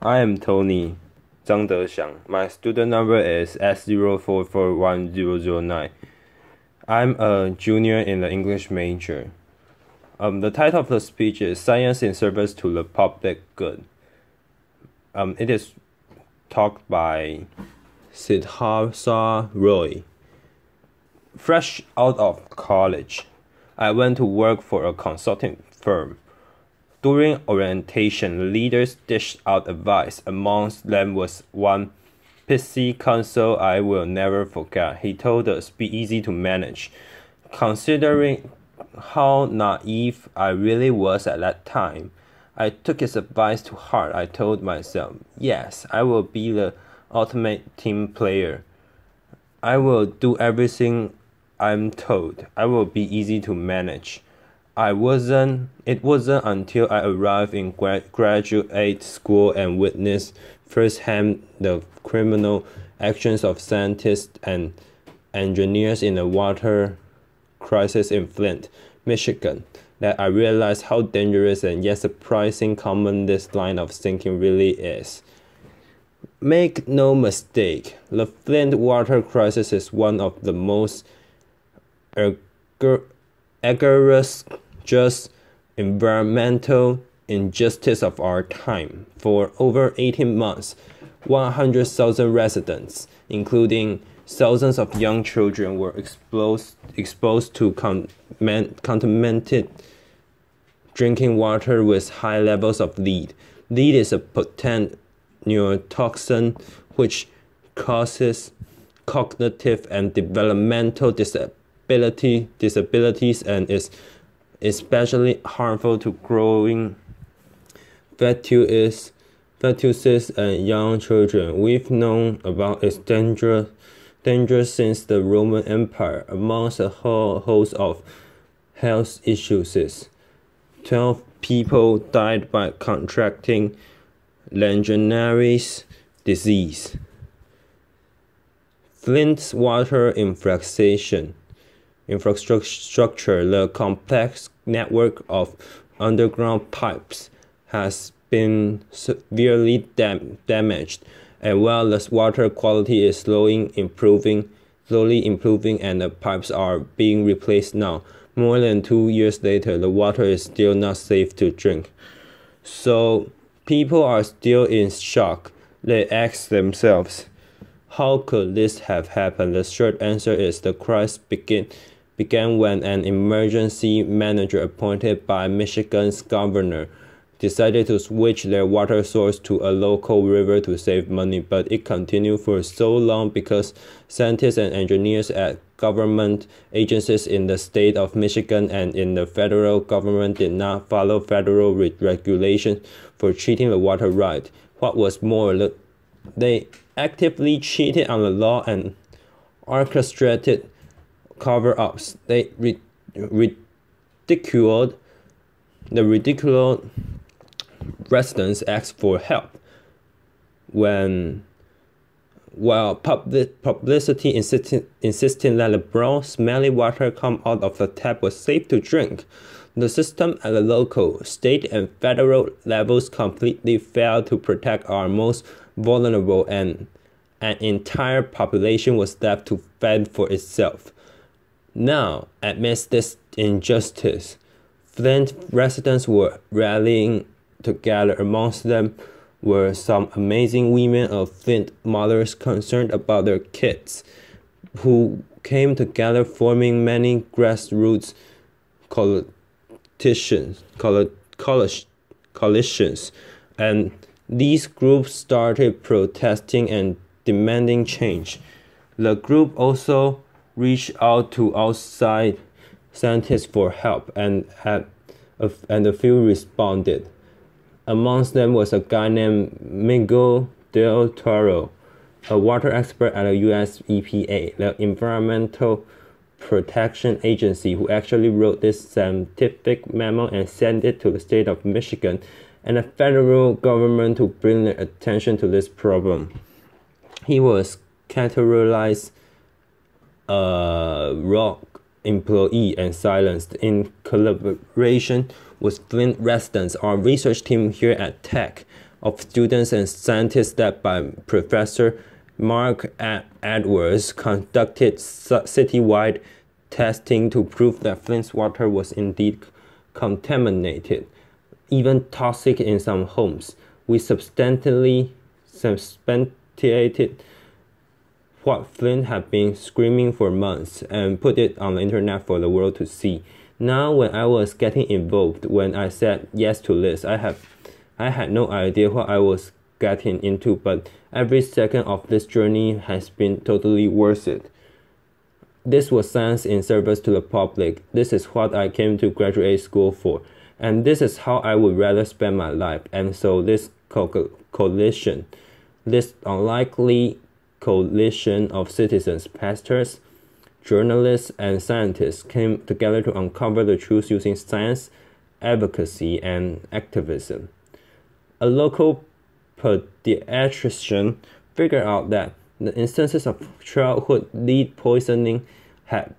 I am Tony Zhang Dexiang. My student number is S04410009. I'm a junior in the English major. The title of the speech is Science in Service to the Public Good. It is talked by Siddhartha Roy. Fresh out of college, I went to work for a consulting firm. During orientation, leaders dished out advice. Amongst them was one PC counsel I will never forget. He told us, "Be easy to manage." Considering how naive I really was at that time, I took his advice to heart. I told myself, yes, I will be the ultimate team player. I will do everything I'm told. I will be easy to manage. It wasn't until I arrived in graduate school and witnessed firsthand the criminal actions of scientists and engineers in the water crisis in Flint, Michigan, that I realized how dangerous and yet surprising common this line of thinking really is. Make no mistake, the Flint water crisis is one of the most egregious just environmental injustice of our time. For over 18 months, 100,000 residents, including thousands of young children, were exposed to contaminated drinking water with high levels of lead. Lead is a potent neurotoxin which causes cognitive and developmental disabilities and is especially harmful to growing fetuses and young children. We've known about its danger since the Roman Empire. Amongst a whole host of health issues, 12 people died by contracting Legionnaires' disease. Flint's water infrastructure, the complex network of underground pipes, has been severely damaged, and while the water quality is slowly improving, and the pipes are being replaced now, more than 2 years later, the water is still not safe to drink. So people are still in shock. They ask themselves, how could this have happened? The short answer is the crisis began when an emergency manager appointed by Michigan's governor decided to switch their water source to a local river to save money, but it continued for so long because scientists and engineers at government agencies in the state of Michigan and in the federal government did not follow federal regulations for treating the water right. What was more, they actively cheated on the law and orchestrated cover-ups. They ridiculed residents asked for help. While publicity insisting that the brown, smelly water come out of the tap was safe to drink, the system at the local, state, and federal levels completely failed to protect our most vulnerable, and an entire population was left to fend for itself. Now, amidst this injustice, Flint residents were rallying together. Amongst them were some amazing women of Flint mothers concerned about their kids, who came together forming many grassroots coalitions, and these groups started protesting and demanding change. The group also reached out to outside scientists for help, and a few responded. Amongst them was a guy named Miguel Del Toro, a water expert at the US EPA, the Environmental Protection Agency, who actually wrote this scientific memo and sent it to the state of Michigan and the federal government to bring their attention to this problem. He was categorized a rock employee and silenced. In collaboration with Flint residents, our research team here at Tech of students and scientists led by Professor Mark Edwards conducted citywide testing to prove that Flint's water was indeed contaminated, even toxic in some homes. We substantiated what Flint had been screaming for months and put it on the internet for the world to see. Now, when I was getting involved, when I said yes to this, I had no idea what I was getting into, but every second of this journey has been totally worth it. This was science in service to the public. This is what I came to graduate school for, and this is how I would rather spend my life. And so this coalition, this unlikely coalition of citizens, pastors, journalists, and scientists came together to uncover the truth using science, advocacy, and activism. A local pediatrician figured out that the instances of childhood lead poisoning had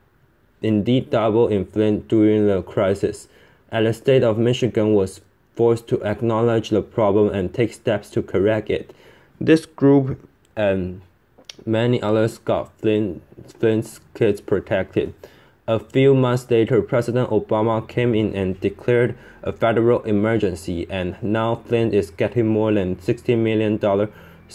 indeed doubled in Flint during the crisis, and the state of Michigan was forced to acknowledge the problem and take steps to correct it. This group and many others got Flint's kids protected. A few months later, President Obama came in and declared a federal emergency, and now Flint is getting more than $60 million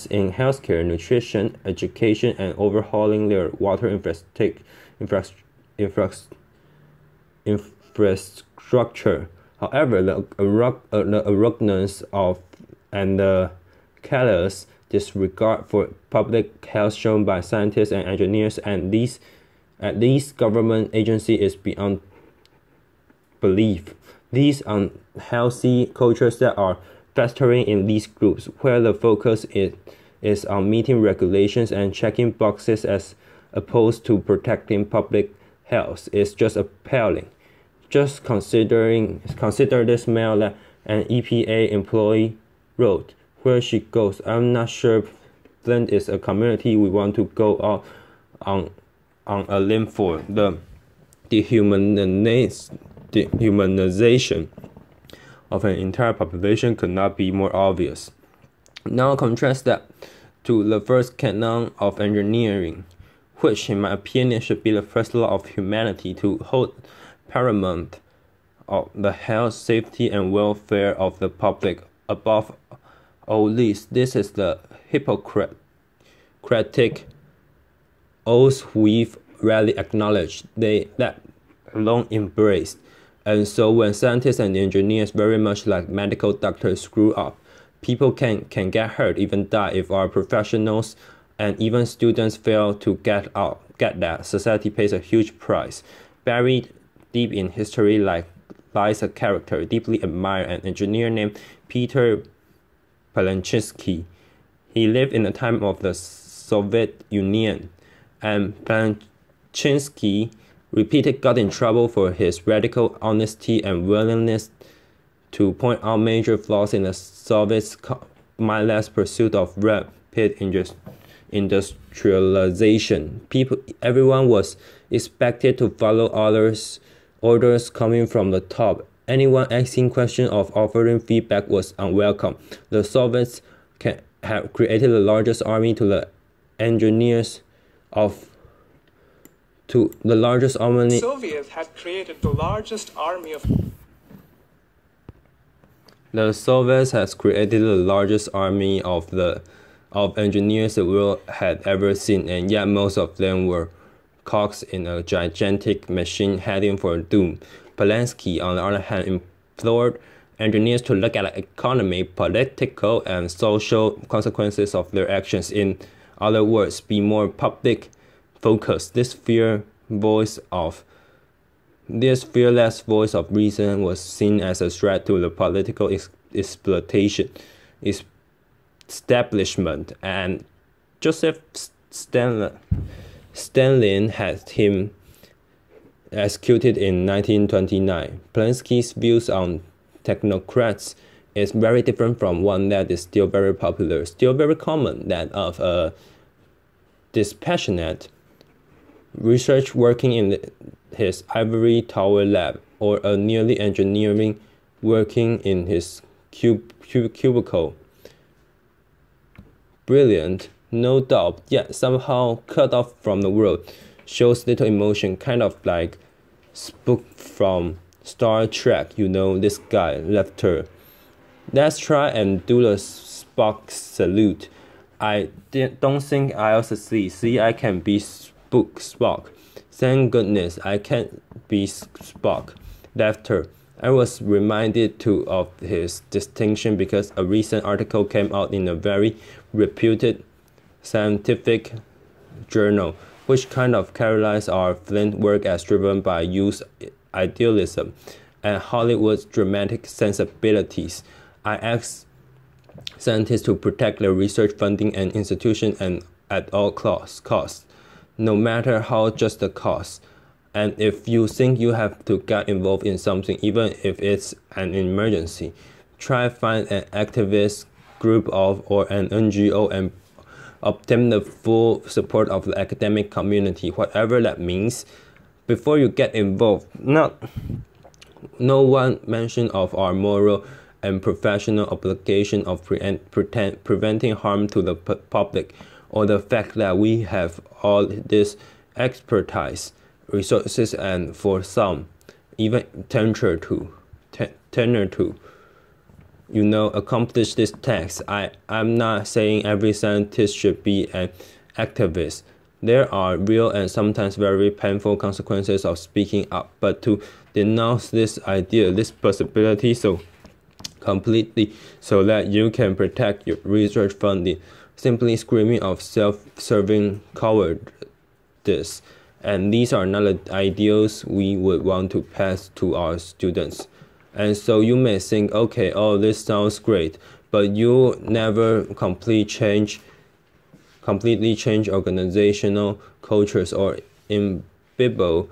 in healthcare, nutrition, education, and overhauling their water infrastructure. However, the arrogance of and the callous disregard for public health shown by scientists and engineers and these government agencies is beyond belief. These unhealthy cultures that are festering in these groups, where the focus is on meeting regulations and checking boxes as opposed to protecting public health, is just appalling. Just consider this mail that an EPA employee wrote. Where she goes, I'm not sure Flint is a community we want to go out on a limb for. The dehumanization of an entire population could not be more obvious. Now contrast that to the first canon of engineering, which in my opinion should be the first law of humanity to hold paramount of the health, safety, and welfare of the public above all these. This is the Hippocratic oath we've rarely acknowledged, that long embraced. And so when scientists and engineers, very much like medical doctors, screw up, people can get hurt, even die if our professionals and even students fail to get that. Society pays a huge price. Buried deep in history lies a character deeply admired, an engineer named Peter Palanchinsky. He lived in the time of the Soviet Union, and Palanchinsky repeatedly got in trouble for his radical honesty and willingness to point out major flaws in the Soviets' mindless pursuit of rapid industrialization. Everyone was expected to follow orders coming from the top. Anyone asking questions or offering feedback was unwelcome. The Soviets have created the largest army Soviets had created the largest army of The Soviets has created the largest army of engineers the world had ever seen, and yet most of them were cogs in a gigantic machine heading for doom. Polanski, on the other hand, implored engineers to look at the economy, political, and social consequences of their actions. In other words, be more public focused. This fearless voice of reason was seen as a threat to the political exploitation establishment, and Joseph Stalin had him executed in 1929. Polanski's views on technocrats is very different from one that is still very popular, still very common, that of a dispassionate research working in his ivory tower lab, or a nearly engineering working in his cubicle. brilliant, no doubt, yet somehow cut off from the world, shows little emotion, kind of like Spock from Star Trek, this guy left her. Let's try and do the Spock salute. I don't think I'll succeed. See, I can be Spock. Thank goodness I can't be Spock. Left her. I was reminded too of his distinction because a recent article came out in a very reputed scientific journal, which kind of characterized our Flint work as driven by youth idealism and Hollywood's dramatic sensibilities. I asked scientists to protect their research funding and institution and at all costs, no matter how just the cost. And if you think you have to get involved in something, even if it's an emergency, try find an activist group or an NGO and obtain the full support of the academic community, whatever that means, before you get involved. No one mention of our moral and professional obligation of preventing harm to the public, or the fact that we have all this expertise, resources, and for some, even tenure to accomplish this task. I'm not saying every scientist should be an activist. There are real and sometimes very painful consequences of speaking up, but to denounce this idea, this possibility so completely so that you can protect your research funding, simply screaming of self-serving cowardice. And these are not the ideals we would want to pass to our students. And so you may think, okay, this sounds great, but you never completely change organizational cultures or imbibe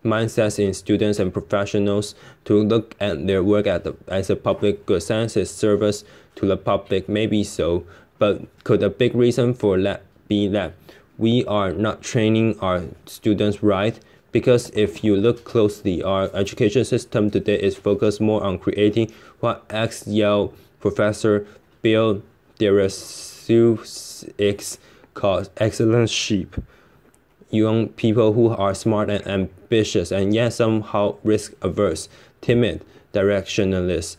mindsets in students and professionals to look at their work as a public good. Science is service to the public, maybe so, but could a big reason for that be that we are not training our students right? Because if you look closely, our education system today is focused more on creating what ex-Yale professor Bill Deresiewicz calls excellent sheep. Young people who are smart and ambitious and yet somehow risk-averse, timid, directionless,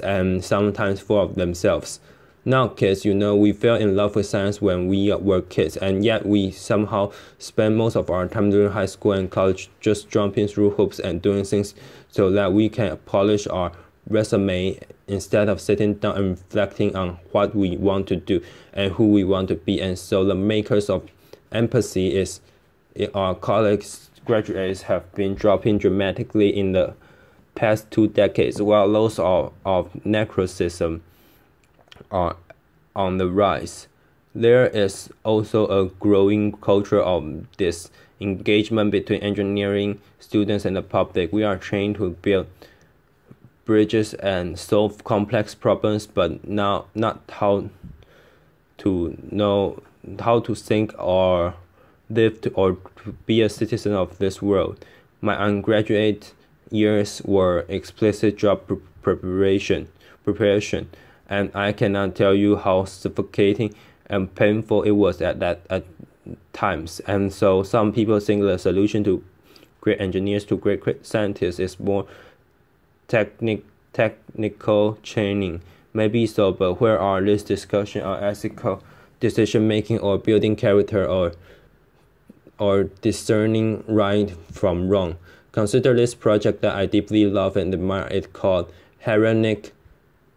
and sometimes full of themselves. Now kids, we fell in love with science when we were kids, and yet we somehow spend most of our time during high school and college just jumping through hoops and doing things so that we can polish our resume instead of sitting down and reflecting on what we want to do and who we want to be. And so the makers of empathy is our college graduates have been dropping dramatically in the past 2 decades, while those of necroticism are on the rise. There is also a growing culture of disengagement between engineering students and the public. We are trained to build bridges and solve complex problems, but now not how to know how to think or live or to be a citizen of this world. My undergraduate years were explicit job preparation, and I cannot tell you how suffocating and painful it was at times. And so some people think the solution to great engineers, to great scientists, is more technical training. Maybe so, but where are this discussion on ethical decision making or building character or discerning right from wrong? Consider this project that I deeply love and admire. It's called Heronic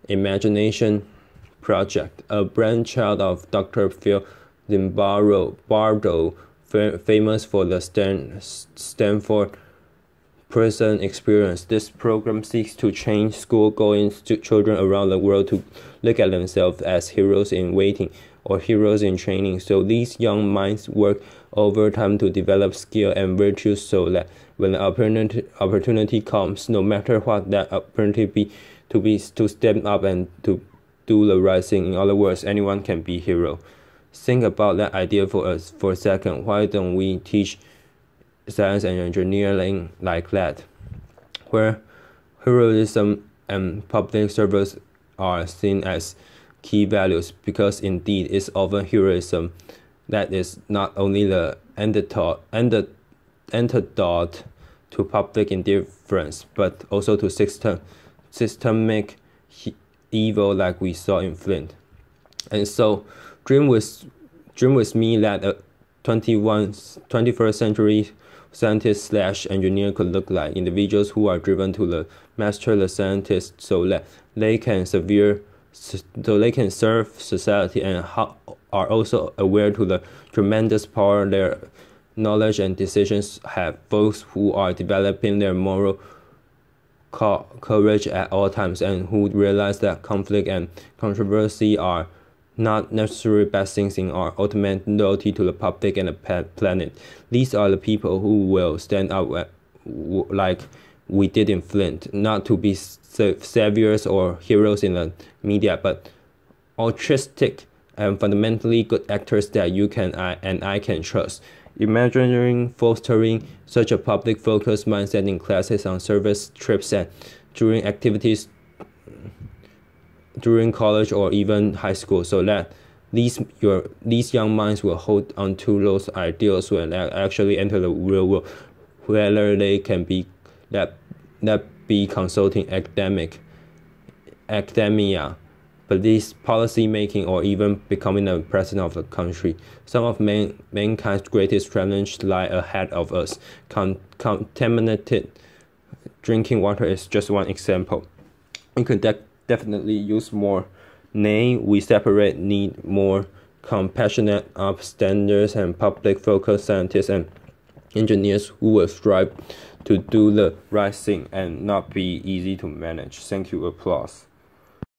Imagination Project, a brainchild of Dr. Phil Zimbardo, famous for the Stanford prison experience. This program seeks to train school-going children around the world to look at themselves as heroes in waiting or heroes in training. So these young minds work overtime to develop skill and virtues so that when the opportunity comes, no matter what that opportunity be, to step up and to do the right thing. In other words, anyone can be a hero. Think about that idea for a second. Why don't we teach science and engineering like that, where heroism and public service are seen as key values, because indeed it's often heroism that is not only the antidote to public indifference, but also to systemic evil like we saw in Flint. And so dream with me that a 21st century scientist / engineer could look like individuals who are driven to the master the scientist so that they can serve society, and are also aware to the tremendous power their knowledge and decisions have, those who are developing their moral courage at all times, and who realize that conflict and controversy are not necessarily bad things in our ultimate loyalty to the public and the planet. These are the people who will stand up like we did in Flint, not to be saviors or heroes in the media, but altruistic and fundamentally good actors that you can and I can trust. Imagining fostering such a public focused mindset in classes, on service trips, and during activities during college or even high school, so that these young minds will hold on to those ideals when they actually enter the real world, whether they can be that be consulting academia, police, policy making, or even becoming the president of the country. Some of mankind's greatest challenges lie ahead of us. Contaminated drinking water is just one example. We could definitely use more. Nay, we need more compassionate, upstanders, and public-focused scientists and engineers who will strive to do the right thing and not be easy to manage. Thank you. Applause.